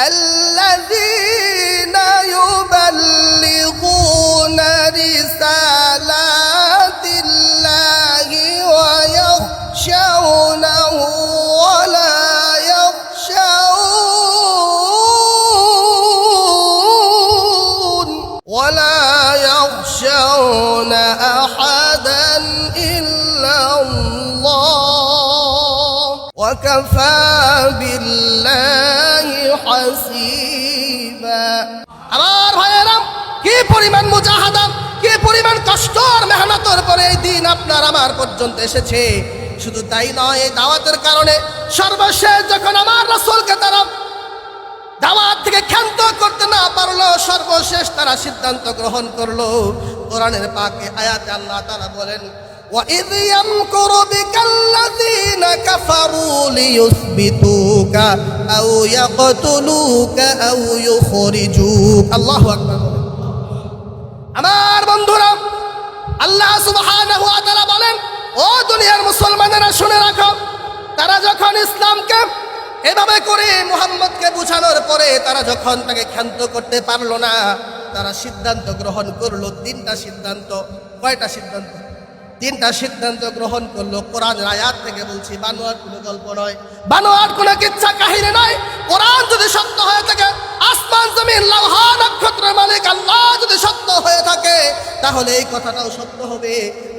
আল্লাযীনা ইউবাল্লিগুনা রিসালাতিল্লাহি ওয়া ইয়াখশাউনাহু ওয়া লা يخشون أحدا إلا الله وكفى بالله حسيبا আমার ভাইয়েরা কি পরিমাণ মুজাহাদা কি পরিমাণ কষ্ট আর মেহনতের পরে এই দিন আপনার আমার পর্যন্ত এসেছে। শুধু তাই নয়, এই দাওয়াতের কারণে সর্বশেষ যখন আমার রাসূলকে তারা দাওয়াত থেকে ক্ষান্ত করতে না পারলো, সর্বশেষ তারা সিদ্ধান্ত গ্রহণ করলো। কোরআনের পাকে আয়াতে আল্লাহ তাআলা বলেন, وَإِذْ يَمْكُرُ بِكَ الَّذِينَ كَفَرُوا لِيُثْبِتُوكَ أَوْ يَقْتُلُوكَ أَوْ يُخْرِجُوكَ। আল্লাহু আকবার। আমার বন্ধুরা, আল্লাহ সুবহানাহু ওয়া তাআলা বলেন, ও দুনিয়ার মুসলমানেরা শুনে রাখো, তারা যখন ইসলামকে এভাবে করে মুহাম্মদকে বুঝানোর পরে তারা যখন তাকে ক্ষান্ত করতে পারলো না, তারা সিদ্ধান্ত গ্রহণ করলো তিনটা সিদ্ধান্ত। কয়টা সিদ্ধান্ত? তিনটা সিদ্ধান্ত গ্রহণ করলো। কোরআনের আয়াত থেকে বলছি, বানোয়াট কোনো গল্প নয়, বানোয়াট কোনো কিচ্ছা কাহিনী নয়। কোরআন যদি সত্য হয়ে থাকে, আসমান জমিন লৌহা নক্ষত্রের মালিক আল্লাহ যদি সত্য হয়ে থাকে, তাহলে এই কথাটাও সত্য হবে।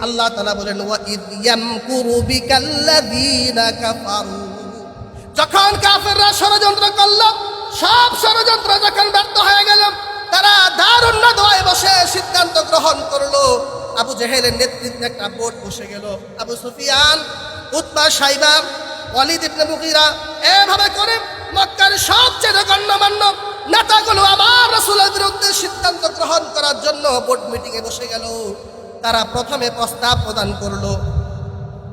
আল্লাহ তাআলা বলেন, ওয়া ইয ইয়ামকুরু বিকাল্লাযীনা কাফারু। যখন কাফেররা ষড়যন্ত্র করলো, সব ষড়যন্ত্র যখন ব্যর্থ হয়ে গেল, তারা দারুন নাদওয়ায় বসে সিদ্ধান্ত গ্রহণ করলো। আবু জেহেলের নেতৃত্বে একটা বোর্ড বসে গেল। আবু সুফিয়ান, উতবা, সাইবা, ওয়ালিদ ইবনে মুগীরা, এভাবে করে মক্কার সবচেয়ে গণ্যমান্য নেতাগুলো আমার রাসূলের বিরুদ্ধে সিদ্ধান্ত গ্রহণ করার জন্য বোর্ড মিটিংয়ে বসে গেল। তারা প্রথমে প্রস্তাব প্রদান করলো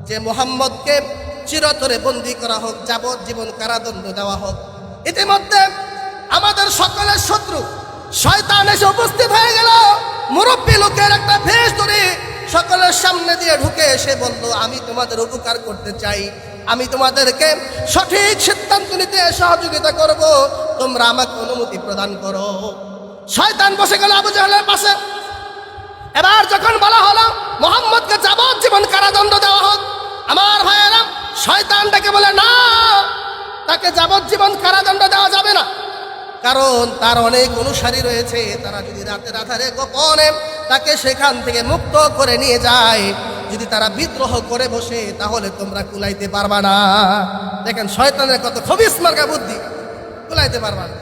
যে মুহাম্মদকে চিরতরে বন্দী করা হোক, যাবজ্জীবন কারাদণ্ড দেওয়া হোক। ইতিমধ্যে আমাদের সকলের শত্রু শয়তান এসে উপস্থিত হয়ে গেল। মুরব্বী লোকের একটা ভেষ ধরে সকলের সামনে দিয়ে ঢুকে এসে বলল, আমি তোমাদের উপকার করতে চাই, আমি তোমাদেরকে সঠিক সিদ্ধান্ত নিতে সহযোগিতা করব, তোমরা আমাকে অনুমতি প্রদান করো। শয়তান বসে গেল আবু জাহলের পাশে। এবার যখন বলা হলো মুহাম্মদকে যাবজ্জীবন কারাদণ্ড দেওয়া হোক, আমার ভাইয়েরা শয়তানটাকে বলে, না, তাকে যাবজ্জীবন কারাদণ্ড দেওয়া যাবে না, কারণ তার অনেক অনুসারী রয়েছে। তারা যদি রাতের আধারে গোপনে তাকে সেখান থেকে মুক্ত করে নিয়ে যায়, যদি তারা বিদ্রোহ করে বসে, তাহলে তোমরা কুলাইতে পারবা না। দেখেন শয়তানের কত খবিস মার্কা বুদ্ধি, কুলাইতে পারবা না।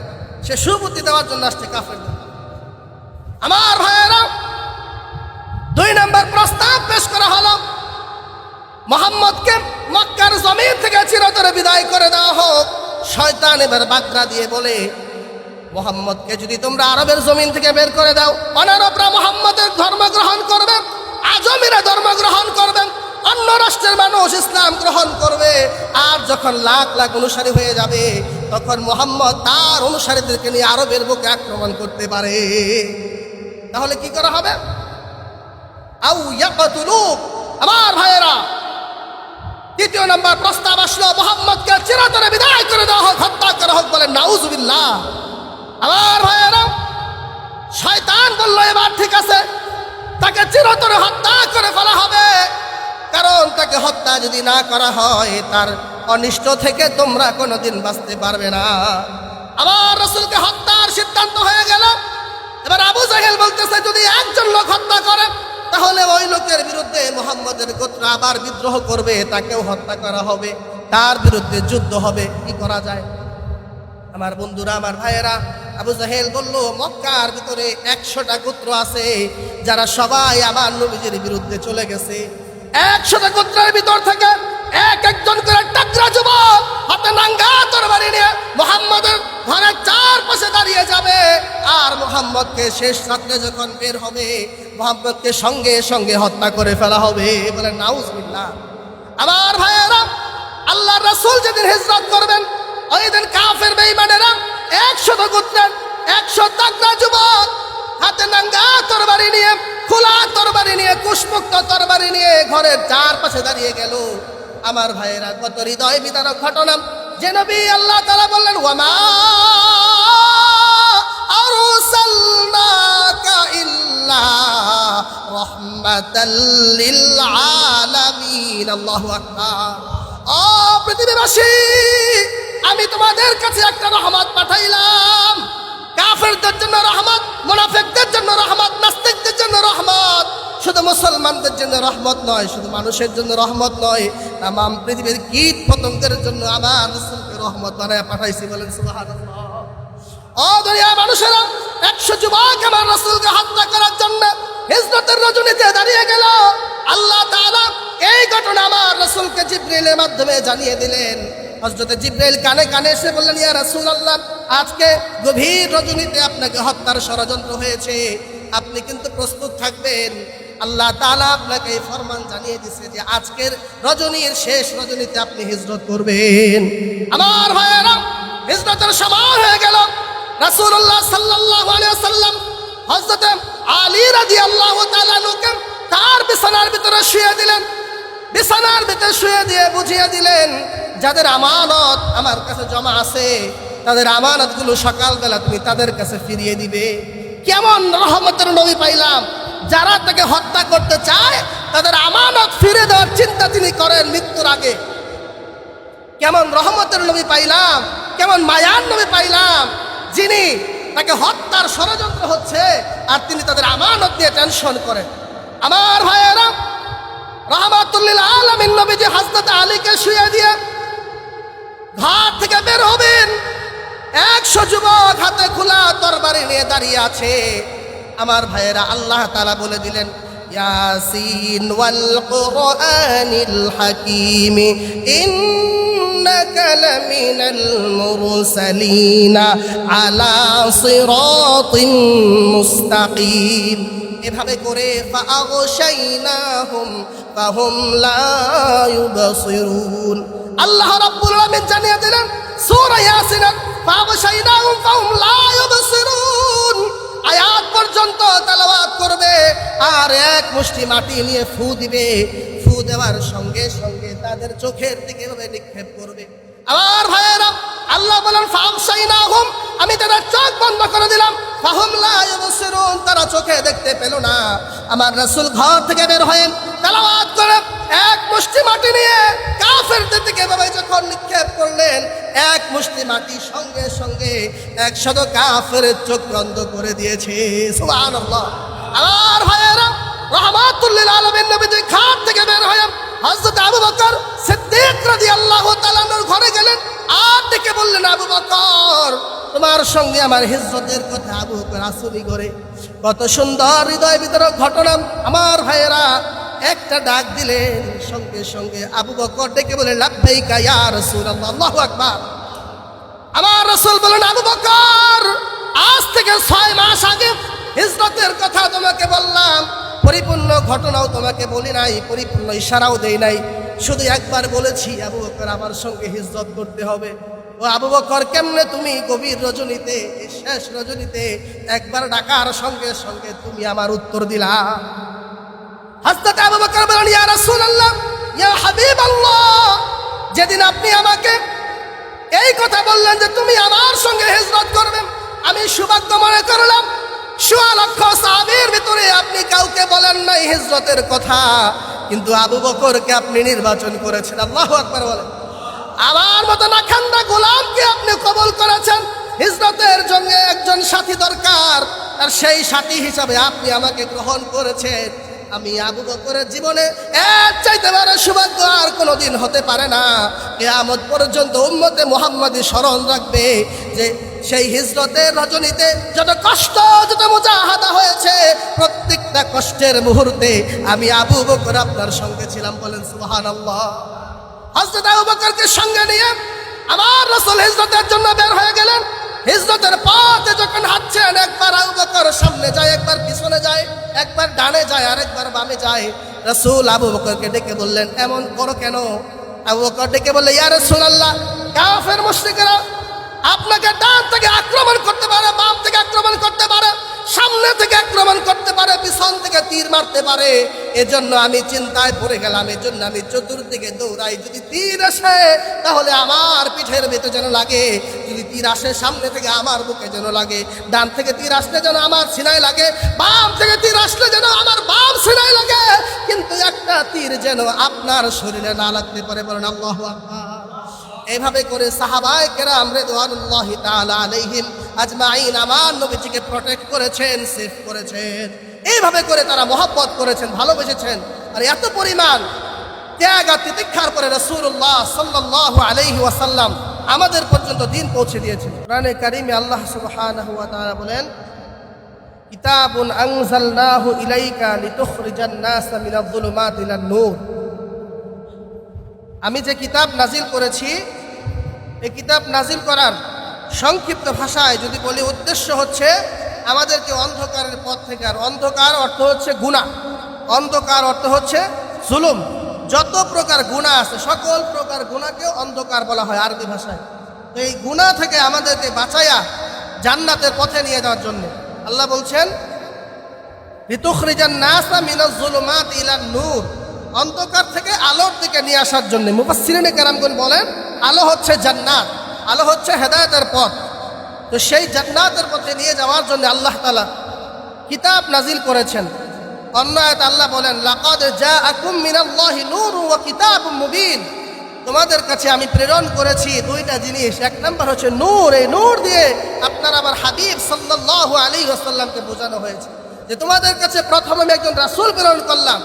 সে সুবুদ্ধি দেওয়ার জন্য আসছে কাফের। আমার ভাইয়েরা, 2 নম্বর প্রস্তাব পেশ করা হলো, মুহাম্মদকে মক্কার জমিন থেকে চিরতরে বিদায় করে দেওয়া হোক। শয়তান এবার বাগড়া দিয়ে বলে, মুহাম্মদকে যদি তোমরা আরবের জমিন থেকে বের করে দাও, অনারবরা মুহাম্মদের ধর্ম গ্রহণ করবে, আজমিরা ধর্ম গ্রহণ করবে, অন্য রাষ্ট্রের মানুষ ইসলাম গ্রহণ করবে। আর যখন লাখ লাখ অনুসারী হয়ে যাবে, তখন মুহাম্মদ তার অনুসারীদেরকে নিয়ে আরবের বুকে আক্রমণ করতে পারে। তাহলে কি করা হবে? আউ ইয়াকতুলুক। আমার ভাইয়েরা, 3 নম্বর প্রস্তাব আসলো, মুহাম্মদকে চিরতরে বিদায় করে দেওয়া হোক, হত্যা করা হোক। বলেন নাউজুবিল্লাহ। আমার ভাইয়েরা, শয়তান বলল, এবার ঠিক আছে, তাকে চিরতরে হত্যা করে ফেলা হবে, কারণ তাকে হত্যা যদি না করা হয়, তার অনিষ্ট থেকে তোমরা কোনোদিন বাঁচতে পারবে না। আমার রাসূলকে হত্যার সিদ্ধান্ত হয়ে গেল। এবার আবু জাহেল বলতেছে, যদি একজন লোক হত্যা করে, তাহলে ওই লোকের বিরুদ্ধে মুহাম্মদের গোত্র আবার বিদ্রোহ করবে, তাকেও হত্যা করা হবে, তার বিরুদ্ধে যুদ্ধ হবে। কি করা যায়? আমার বন্ধুরা, আমার ভাইয়েরা, আবু জাহেল বলল, মক্কার ভিতরে 100টা গোত্র আছে, যারা সবাই আমার নবীজির বিরুদ্ধে চলে গেছে। 100টা গোত্রের ভিতর থেকে একজন করে টাকরা যুবক হাতে নাঙ্গা তরবারি নিয়ে মুহাম্মদের ঘরের চারপাশে দাঁড়িয়ে যাবে, আর মুহাম্মদকে শেষ রাত্রে যখন বের হবে, মুহাম্মদকে সঙ্গে সঙ্গে হত্যা করে ফেলা হবে। বলে নাউজুবিল্লাহ। আমার ভাইয়েরা, আল্লাহর রাসূল যেদিন হিজরত করবেন, ওই দিন কাফের বেঈমানেরা 100 গোত্রের 100 তাগড়া যুবক হাতে নাঙ্গা তরবারি নিয়ে, খোলা তরবারি নিয়ে, কুশমুক্ত তরবারি নিয়ে ঘরের চারপাশে দাঁড়িয়ে গেল। আমার ভাইয়েরা, কত হৃদয় বিদারক ঘটনা, যে নবী আল্লাহ তাআলা বললেন, ওয়ামা রাহমাতাল লিল আলামিন। আল্লাহু আকবার। ও পৃথিবীবাসী, আমি তোমাদের কাছে একটা রহমত পাঠাইলাম। কাফেরদের জন্য রহমত, মুনাফিকদের জন্য রহমত, নাস্তিকদের জন্য রহমত। শুধু মুসলমানদের জন্য রহমত নয়, শুধু মানুষের জন্য রহমত নয়, তামাম পৃথিবীর কীট পতঙ্গের জন্য আমার রাসূলকে রহমত বানায় পাঠাইছি। বলেন সুবহানাল্লাহ। ও দুনিয়ার মানুষেরা, 100 যুবক আমার রাসূলকে হত্যা করার জন্য হিজরতের রজনীতে দাঁড়িয়ে গেল। আল্লাহ তাআলা এই ঘটনা আমার রাসূলকে জিবরীলের মাধ্যমে জানিয়ে দিলেন। হযরত জিবরাইল কানে কানে এসে বললেন, ইয়া রাসূলুল্লাহ, আজকে গভীর রজনীতে আপনাকে হত্যার ষড়যন্ত্র হয়েছে, আপনি কিন্তু প্রস্তুত থাকবেন। আল্লাহ তাআলা আপনাকে এই ফরমান জানিয়ে দিয়েছে যে আজকের রজনীর শেষ রজনীতে আপনি হিজরত করবেন। আমার ভাইয়েরা, হিজরতের সময় হয়ে গেল। রাসূলুল্লাহ সাল্লাল্লাহু আলাইহি ওয়াসাল্লাম হযরত আলী রাদিয়াল্লাহু তাআলা আনহুকে তার বিছানার ভিতরে শুয়ে দিলেন। বিছানার ভিতরে শুয়ে দিয়ে বুঝিয়ে দিলেন, যাদের আমানত আমার কাছে জমা আছে, তাদের আমানতগুলো সকালবেলা তুমি তাদের কাছে ফিরিয়ে দিবে। কেমন রহমতের নবী পাইলাম! যারা তাকে হত্যা করতে চায় তাদের আমানত ফিরে দেওয়ার চিন্তা তিনি করেন মৃত্যুর আগে। কেমন রহমতের নবী পাইলাম, কেমন মায়ার নবী পাইলাম, যিনি তাকে হত্যার ষড়যন্ত্র হচ্ছে আর তিনি তাদের আমানত নিয়ে টেনশন করেন। আমার ভাইয়েরা, রাহমাতুল লিল আলামিন নবীজি হযরত আলীকে শুয়ে দিয়ে ঘর থেকে বের হবেন। 100 যুবক হাতে খোলা তরবারি নিয়ে দাঁড়িয়ে আছে। আমার ভাইয়েরা, আল্লাহ তাআলা বলে দিলেন, ইয়াসিন ওয়াল কুরআনিল হাকীম ইন্নাকা লামিনাল মুরসালিনা আলা সিরাতিন মুস্তাকিম। এভাবে করে ফাআগশাইনাহুম ফাহুম লা ইউবসিরুন। আল্লাহ রাব্বুল আলামিন জানিয়ে দিলেন সূরা ইয়াসিন, ফাআগশাইনাহুম ফাহুম লা ইউবসিরুন আয়াত পর্যন্ত তেলাওয়াত করবে আর এক মুষ্টি মাটি নিয়ে ফু দিবে। ফু দেওয়ার সঙ্গে সঙ্গে তাদের চোখের দিকে এভাবে নিক্ষেপ করবে। আমার ভাইয়েরা, আল্লাহ বলেন ফাআগশাইনাহুম, আমি তাদের চোখ বন্ধ করে দিলাম। ফাহুম লা ইউবসিরুন, তারা চোখে দেখতে পেল না। আমার রাসূল ঘর থেকে বের হয়ে তেলাওয়াত করে এক মুষ্টি মাটি নিয়ে কাফেরদের দিকে এভাবে যখন নিক্ষেপ করলেন, এক মুষ্টি মাটি সঙ্গে সঙ্গে 100 কাফেরের চোখ বন্ধ করে দিয়েছে। সুবহানাল্লাহ। আমার ভাইয়েরা, রাহমাতুল লিল আলামিন নবীজি ঘর থেকে বের হয়ে হযরত আবু বকর সিদ্দিক রাদিয়াল্লাহু তাআলা আনহুর ঘরে গেলেন আর ডেকে বললেন, আবু বকর, তোমার সঙ্গে আমার হিজরতের কথা। আবু বকর আসলি করে কত সুন্দর হৃদয় বিদারক ঘটনা। আমার ভাইয়েরা, একটা ডাক দিলেন, সঙ্গে সঙ্গে আবু বকর ডেকে বলেন, লাব্বাইকা ইয়া রাসূলুল্লাহ। আল্লাহু আকবার। আমার রাসূল বলেন, আবু বকর, আজ থেকে 6 মাস আগে হিজরতের কথা তোমাকে বললাম, পরিপূর্ণ ঘটনাও তোমাকে বলি নাই, পরিপূর্ণ ইশারাও দেই নাই, শুধু একবার বলেছি আবু বকর আমার সঙ্গে হিজরত করতে হবে। ও আবু বকর, কেমনে তুমি গভীর রজনীতে, শেষ রজনীতে একবার ডাকার সঙ্গে সঙ্গে তুমি আমার উত্তর দিলা? হযরত আবু বকর বলেন, ইয়া রাসূলুল্লাহ, ইয়া হাবিবাল্লাহ, যেদিন আপনি আমাকে এই কথা বললেন যে তুমি আমার সঙ্গে হিজরত করবেন, আমি সৌভাগ্য মনে করলাম। 1.5 লক্ষ সাহাবীর ভিতরে আপনি কাউকে বলেন নাই হিজরতের কথা, কিন্তু আবু বকরকে আপনি নির্বাচন করেছেন। আল্লাহু আকবার বলেন। আমার মতো নাখান্দা গোলামকে আপনি কবুল করেছেন। হিজরতের জন্য একজন সাথী দরকার, আর সেই সাথী হিসাবে আপনি আমাকে গ্রহণ করেছেন। আমি আবু বকরের জীবনে এর চাইতে বড় সৌভাগ্য আর কোনোদিন হতে পারে না। কিয়ামত পর্যন্ত উম্মতে মুহাম্মাদি স্মরণ রাখবে যে সেই হিজরতের রজনীতে যত কষ্ট, যত মুজাহাদা হয়েছে, প্রত্যেকটা কষ্টের মুহূর্তে আমি আবু বকর আপনার সঙ্গে ছিলাম। বলেন সুবহানাল্লাহ। হযরত আবু বকরকে সঙ্গে নিয়ে আমার রাসূল হিজরতের জন্য বের হয়ে গেলেন। হিজরতের পথে যখন হাঁটছেন, একবার আবু বকর সামনে যায়, একবার পিছনে যায়, একবার ডানে যায় আর একবার বামে যায়। রাসূল আবু বকরকে ডেকে বললেন, এমন করো কেন? আবু বকর ডেকে বললেন, ইয়া রাসূলুল্লাহ, কাফের মুশরিকরা আপনাকে ডান থেকে আক্রমণ করতে পারে, বাম থেকে আক্রমণ করতে পারে, সামনে থেকে আক্রমণ করতে পারে, পিছন থেকে তীর মারতে পারে। এজন্য আমি চিন্তায় পড়ে গেলাম, এজন্য আমি চতুর্দিকে দৌড়াই। যদি তীর আসে তাহলে আমার পিঠের ভিতরে যেন লাগে, যদি তীর আসে সামনে থেকে আমার বুকে যেন লাগে, ডান থেকে তীর আসলে যেন আমার সিনায় লাগে, বাম থেকে তীর আসলে যেন আমার বাম সিনায় লাগে, কিন্তু একটা তীর যেন আপনার শরীরে না লাগতে পারে। বলেন আল্লাহু আকবার। এইভাবে করে সাহাবায়ে কেরাম রিদওয়ানুল্লাহি তাআলা আলাইহিম আজমাইন আমার নবীজিকে প্রটেক্ট করেছেন, সেভ করেছেন। এইভাবে করে তারা মহব্বত করেছেন, ভালোবেসেছেন। আর এত পরিমাণ ত্যাগ আর তিতিক্ষার পরে রাসূলুল্লাহ সাল্লাল্লাহু আলাইহি ওয়াসাল্লাম আমাদের পর্যন্ত দিন পৌঁছে দিয়েছেন। কোরআনে কারিমে আল্লাহ সুবহানাহু ওয়া তাআলা বলেন, কিতাবুন আনজালনাহু ইলাইকা লিতুখরিজান নাসা মিনাজ যুলুমাতি ইলান নূর। আমি যে কিতাব নাজিল করেছি, এই কিতাব নাজিল করার সংক্ষিপ্ত ভাষায় যদি বলি, উদ্দেশ্য হচ্ছে আমাদেরকে অন্ধকারের পথ থেকে, আর অন্ধকার অর্থ হচ্ছে গুনাহ, অন্ধকার অর্থ হচ্ছে জুলুম, যত প্রকার গুনাহ আছে সকল প্রকার গুনাহকে অন্ধকার বলা হয় আরবি ভাষায়। তো এই গুনাহ থেকে আমাদেরকে বাঁচায়া জান্নাতের পথে নিয়ে যাওয়ার জন্য আল্লাহ বলছেন, লিতুখরিজান নাসা মিনাজ যুলুমাতি ইলান নূর, অন্ধকার থেকে আলোর দিকে নিয়ে আসার জন্য। মুফাসসিরিনে কেরামগণ বলেন, আলো হচ্ছে জান্নাত, আলো হচ্ছে হেদায়েতের পথ। তো সেই জান্নাতের পথে নিয়ে যাওয়ার জন্য আল্লাহ তাআলা কিতাব নাজিল করেছেন। অন্য আয়াতে আল্লাহ বলেন, লাকাদ জাআকুম মিনাল্লাহি নূরুন ওয়া কিতাবুম মুবিন, তোমাদের কাছে আমি প্রেরণ করেছি দুইটা জিনিস। এক নাম্বার হচ্ছে নূর, এই নূর দিয়ে আপনার আমার হাবিব সাল্লাল্লাহু আলাইহি ওয়াসাল্লামকে বোঝানো হয়েছে যে তোমাদের কাছে প্রথম আমি একজন রাসূল প্রেরণ করলাম।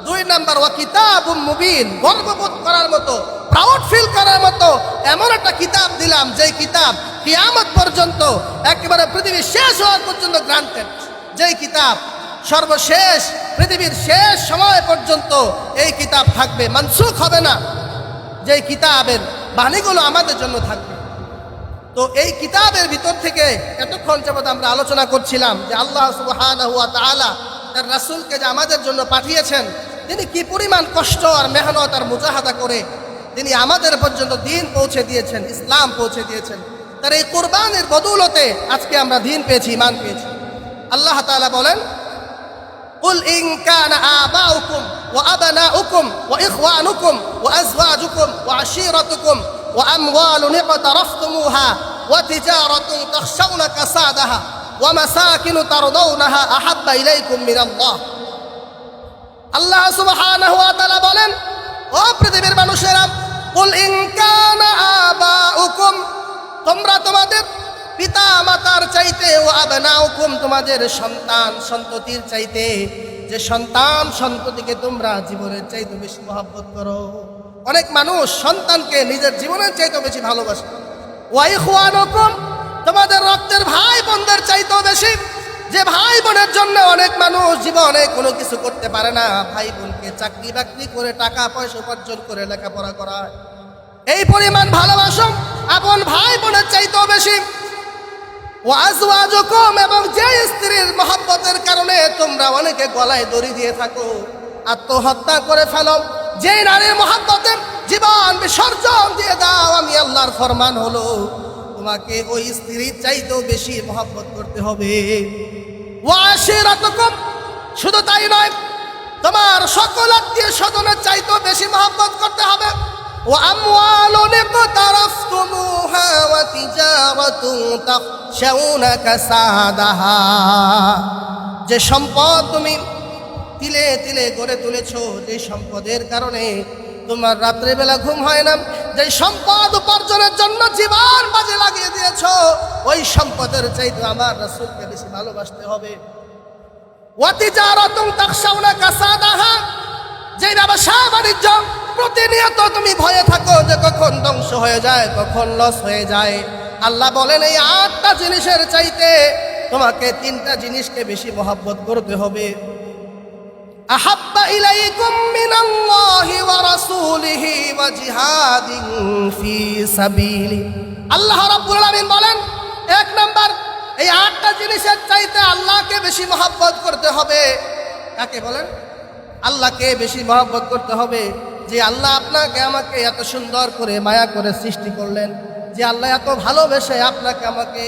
দুই নাম্বার ওয়া কিতাবুম মুবিন, গর্ববোধ করার মতো, প্রাউড ফিল করার মতো এমন একটা কিতাব দিলাম, যেই কিতাব কিয়ামত পর্যন্ত, একেবারে পৃথিবী শেষ হওয়ার পর্যন্ত গ্রান্টেড, যেই কিতাব সর্বশেষ পৃথিবীর শেষ সময় পর্যন্ত এই কিতাব থাকবে, মানসুখ হবে না, যেই কিতাবের বাণীগুলো আমাদের জন্য থাকবে। তো এই কিতাবের ভিতর থেকে এতক্ষণ যাবত আমরা আলোচনা করছিলাম যে আল্লাহ সুবহানাহু ওয়া তাআলা তার রাসূলকে যে আমাদের জন্য পাঠিয়েছেন, তিনি কি পরিমাণ কষ্ট আর মেহনত আর মুজাহাদা করে তিনি আমাদের পর্যন্ত দিন পৌঁছে দিয়েছেন, ইসলাম পৌঁছে দিয়েছেন। তার এই কুরবানির বদৌলতে আজকে আমরা দিন পেয়েছি, ঈমান পেয়েছি। আল্লাহ তাআলা বলেন, কুল ইন কানা আবাউকুম ওয়া আবনাউকুম ওয়া ইখওয়ানুকুম ওয়া আজওয়াজুকুম ওয়া আশীরাতুকুম ওয়া আমওয়ালুন ইqtaraftumūhā ওয়া তিজারাতুন তাখশাউনা কাসাদাহা ওয়া মাসাকিনু তারদাউনাহা আহাব্বা ইলাইকুম মিনাল্লাহ। আল্লাহ সুবহানাহু ওয়া তাআলা বলেন, ও পৃথিবীর মানুষেরা, কুল ইন কানা আবাউকুম, তোমরা তোমাদের পিতা মাতার চাইতে, ও আবনাউকুম, তোমাদের সন্তান সন্ততির চাইতে, যে সন্তান সন্ততিকে তোমরা জীবনের চাইতে বেশি মহব্বত করো। অনেক মানুষ সন্তানকে নিজের জীবনের চাইতে বেশি ভালোবাসে। ওয়া ইখওয়ানুকুম, তোমাদের রক্তের ভাই বোনদের চাইতেও বেশি, যে ভাই বোনের জন্য অনেক মানুষ জীবনে কোনো কিছু করতে পারে না, ভাই বোনকে চাকরি বাকরি করে টাকা পয়সা উপার্জন করে লেখাপড়া করায়। এই পরিমাণ ভালোবাসো আপন ভাই বোনের চাইতেও বেশি। ওয়া আজওয়াজুকুম, এবং যে স্ত্রীর মহব্বতের কারণে তোমরা অনেকে গলায় দড়ি দিয়ে থাকো, আত্মহত্যা করে ফেলো, যে নারীর মহব্বতে জীবন বিসর্জন দিয়ে দাও, আমি আল্লাহর ফরমান হলো তোমাকে ওই স্ত্রীর চাইতেও বেশি মহব্বত করতে হবে। ওয়া আশীরাতুকুম, শুধু তাই নয়, তোমার সকল আত্মীয় স্বজনের চাইতেও বেশি মহব্বত করতে হবে। ওয়া আমওয়ালুন ইqtaraftumūhā ওয়া তিজারাতুন তাখশাউনা কাসাদাহা, যে সম্পদ তুমি তিলে তিলে গড়ে তুলেছো, যে সম্পদের কারণে তোমার রাত্রে বেলা ঘুম হয় না, যে সম্পদ উপার্জনের জন্য জীবন বাজে লাগিয়ে দিয়েছো, ওই সম্পদের চাইতে আমার রাসূলকে বেশি ভালোবাসতে হবে। ওয়া তিজারাতুন তাখশাউনা কাসাদাহা, যে ব্যবসা বাণিজ্য প্রতিনিয়ত তুমি ভয়ে থাকো যে কখন ধ্বংস হয়ে যায়, কখন লস হয়ে যায়, আল্লাহ বলেন এই 8টা জিনিসের চাইতে তোমাকে 3টা জিনিসকে বেশি মহব্বত করতে হবে। আহাব্বা ইলাইকুম মিনাল্লাহি ওয়া রাসূলিহি ওয়া জিহাদিন ফি সাবিলি। আল্লাহ রাব্বুল আলামিন বলেন, 1 নাম্বার, এই 8টা জিনিসের চাইতে আল্লাহকে বেশি মহব্বত করতে হবে। কাকে বলেন? আল্লাহকে বেশি মহব্বত করতে হবে। যে আল্লাহ আপনাকে আমাকে এত সুন্দর করে মায়া করে সৃষ্টি করলেন, যে আল্লাহ এত ভালোবেসে আপনাকে আমাকে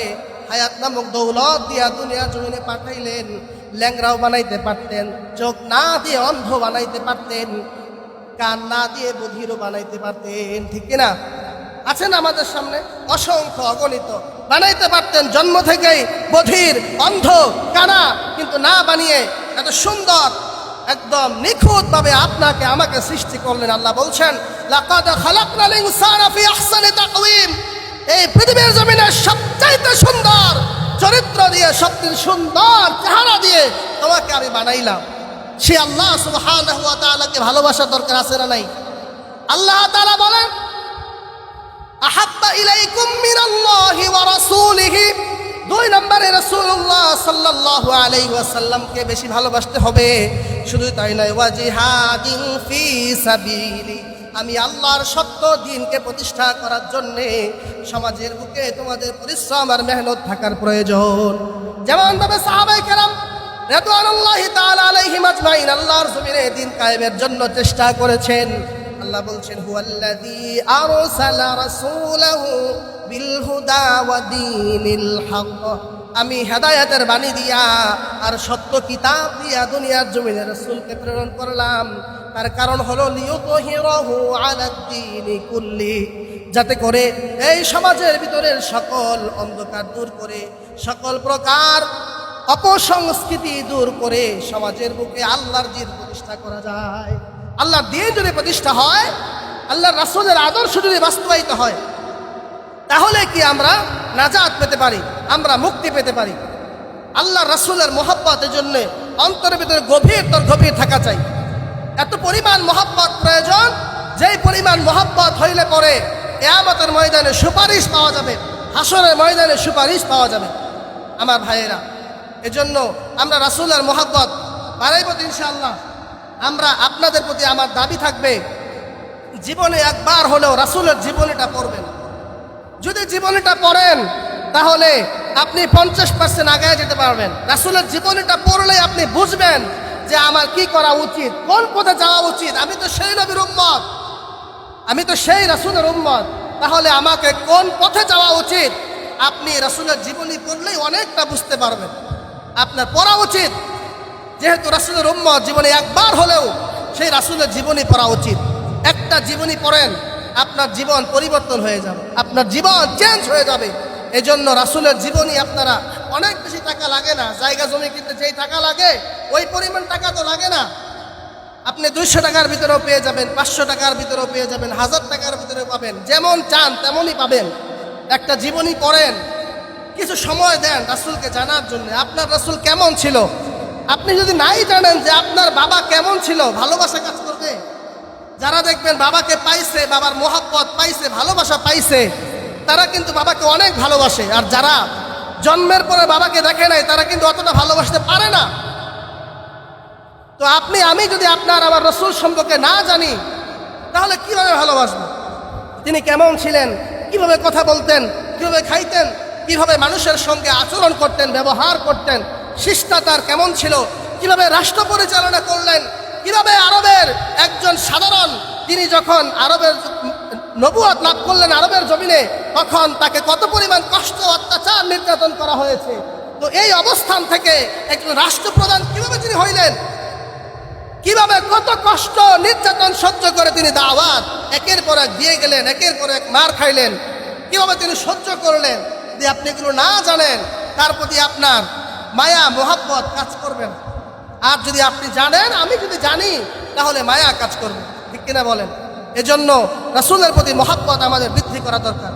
হায়াত নামক দৌলত দিয়া দুনিয়া জমিনে পাঠাইলেন। ল্যাংরাও বানাইতে পারতেন, চোখ না দিয়ে অন্ধ বানাইতে পারতেন, কান না দিয়ে বধিরও বানাইতে পারতেন, ঠিক কিনা? আছেন আমাদের সামনে অসংখ্য অগণিত, বানাইতে পারতেন জন্ম থেকেই বধির, অন্ধ, কানা, কিন্তু না বানিয়ে এত সুন্দর একদম নিখুঁতভাবে আপনাকে আমাকে সৃষ্টি করলেন। আল্লাহ বলছেন, লাকাদ খালাকনাল ইনসানা ফি আহসানি তাকওয়িম, এই পৃথিবীর জমিনে সবচাইতে সুন্দর চরিত্র দিয়ে, সবচেয়ে সুন্দর চেহারা দিয়ে তোমাকে আমি বানাইলাম। সে আল্লাহ সুবহানাহু ওয়া তাআলাকে ভালোবাসার দরকার আছে না নাই? আল্লাহ তাআলা বলেন, আহাব্বা ইলাইকুম মিনাল্লাহি ওয়া রাসূলিহি, 2 নম্বরে রাসূলুল্লাহ সাল্লাল্লাহু আলাইহি ওয়াসাল্লামকে বেশি ভালোবাসতে হবে। শুধু তাই নয়, ওয়া জিহাদিন ফি সাবিলি, আমি আল্লাহর সত্য দ্বীনকে প্রতিষ্ঠা করার জন্যে সমাজের বুকে তোমাদের পরিশ্রম আর মেহনত থাকার প্রয়োজন। যেমন ভাবে সাহাবায়ে কেরাম রাদিয়াল্লাহু তাআলা আলাইহিম আজমাইন আল্লাহর জমিনে দ্বীন কায়েমের জন্য চেষ্টা করেছেন। আল্লাহ বলছেন, হুয়াল্লাযী আরসালা রাসূলাহু বিল হুদা ওয়া দীনিল হক, আমি হেদায়েতের বাণী দিয়া আর সত্য কিতাব দিয়া দুনিয়ার জমিনে রাসূলকে প্রেরণ করলাম। তার কারণ হলো লিয়ুতহিরাহু আলাদ-দীনি কুল্লি, যাতে করে এই সমাজের ভিতরের সকল অন্ধকার দূর করে, সকল প্রকার অপসংস্কৃতি দূর করে সমাজের বুকে আল্লাহর দ্বীন প্রতিষ্ঠা করা যায়। আল্লাহর দ্বীন যদি প্রতিষ্ঠা হয়, আল্লাহর রাসূলের আদর্শ যদি বাস্তবায়িত হয়, তাহলে কি আমরা নাজাত পেতে পারি, আমরা মুক্তি পেতে পারি। আল্লাহর রাসূলের মহব্বতের জন্য অন্তরের ভিতরে গভীর থাকা চাই। এত পরিমাণ মহব্বত প্রয়োজন, যেই পরিমাণ মহব্বত হইলে পরে কিয়ামতের ময়দানে সুপারিশ পাওয়া যাবে, হাসরের ময়দানে সুপারিশ পাওয়া যাবে। আমার ভাইয়েরা, এজন্য আমরা রাসূলের মহব্বত বাড়াইব ইনশাআল্লাহ। আমরা আপনাদের প্রতি আমার দাবি থাকবে, জীবনে একবার হলেও রাসূলের জীবনীটা পড়বেন। যদি জীবনীটা পড়েন তাহলে আপনি 50% আগে যেতে পারবেন। রাসূলের জীবনীটা পড়লে আপনি বুঝবেন যে আমার কি করা উচিত, কোন পথে যাওয়া উচিত। আমি তো সেই নবীর উম্মত, আমি তো সেই রাসূলের উম্মত, তাহলে আমাকে কোন পথে যাওয়া উচিত আপনি রাসূলের জীবনী পড়লেই অনেকটা বুঝতে পারবেন। আপনার পড়া উচিত, যেহেতু রাসূলের উম্মত, জীবনে একবার হলেও সেই রাসূলের জীবনী পড়া উচিত। একটা জীবনী পড়েন, আপনার জীবন পরিবর্তন হয়ে যাবে, আপনার জীবন চেঞ্জ হয়ে যাবে। এজন্য রাসূলের জীবনী আপনারা, অনেক বেশি টাকা লাগে না, জায়গা জমি কিনতে যেই টাকা লাগে ওই পরিমাণ টাকা তো লাগে না। আপনি 200 টাকার ভিতরেও পেয়ে যাবেন, 500 টাকার ভিতরেও পেয়ে যাবেন, 1000 টাকার ভিতরেও পাবেন, যেমন চান তেমনই পাবেন। একটা জীবনী পড়েন, কিছু সময় দেন রাসূলকে জানার জন্য, আপনার রাসূল কেমন ছিল। আপনি যদি নাই জানেন যে আপনার বাবা কেমন ছিল, ভালোবাসা কাজ করবে। যারা দেখবেন বাবাকে পাইছে, বাবার মোহাব্বত পাইছে, ভালোবাসা পাইছে, তারা কিন্তু বাবাকে অনেক ভালোবাসে। আর যারা জন্মের পরে বাবাকে দেখে নাই, তারা কিন্তু অতটা ভালোবাসতে পারে না। তো আপনি আমি যদি আপনার আমার রাসূল সম্পর্কে না জানি, তাহলে কিভাবে ভালোবাসবো? তিনি কেমন ছিলেন, কিভাবে কথা বলতেন, কিভাবে খাইতেন, কিভাবে মানুষের সঙ্গে আচরণ করতেন, ব্যবহার করতেন, শিষ্টাচার কেমন ছিল, কিভাবে রাষ্ট্র পরিচালনা করলেন, কিভাবে আরবের একজন সাধারণ, তিনি যখন আরবের নবুয়ত লাভ করলেন আরবের জমিনে, তখন তাকে কত পরিমাণ কষ্ট, অত্যাচার, নির্যাতন করা হয়েছে। তো এই অবস্থান থেকে একজন রাষ্ট্রপ্রধান কিভাবে তিনি হইলেন, কিভাবে কত কষ্ট নির্যাতন সহ্য করে তিনি দাওয়াত একের পর এক দিয়ে গেলেন, একের পর এক মার খাইলেন, কিভাবে তিনি সহ্য করলেন। যদি আপনি এগুলো না জানেন, তার প্রতি আপনার মায়া মোহাব্বত কাজ করবে না। আর যদি আপনি জানেন, আমি যদি জানি, তাহলে মায়া কাজ করবে, ঠিক কিনা বলেন? এজন্য রাসূলের প্রতি মোহাব্বত আমাদের বৃদ্ধি করা দরকার।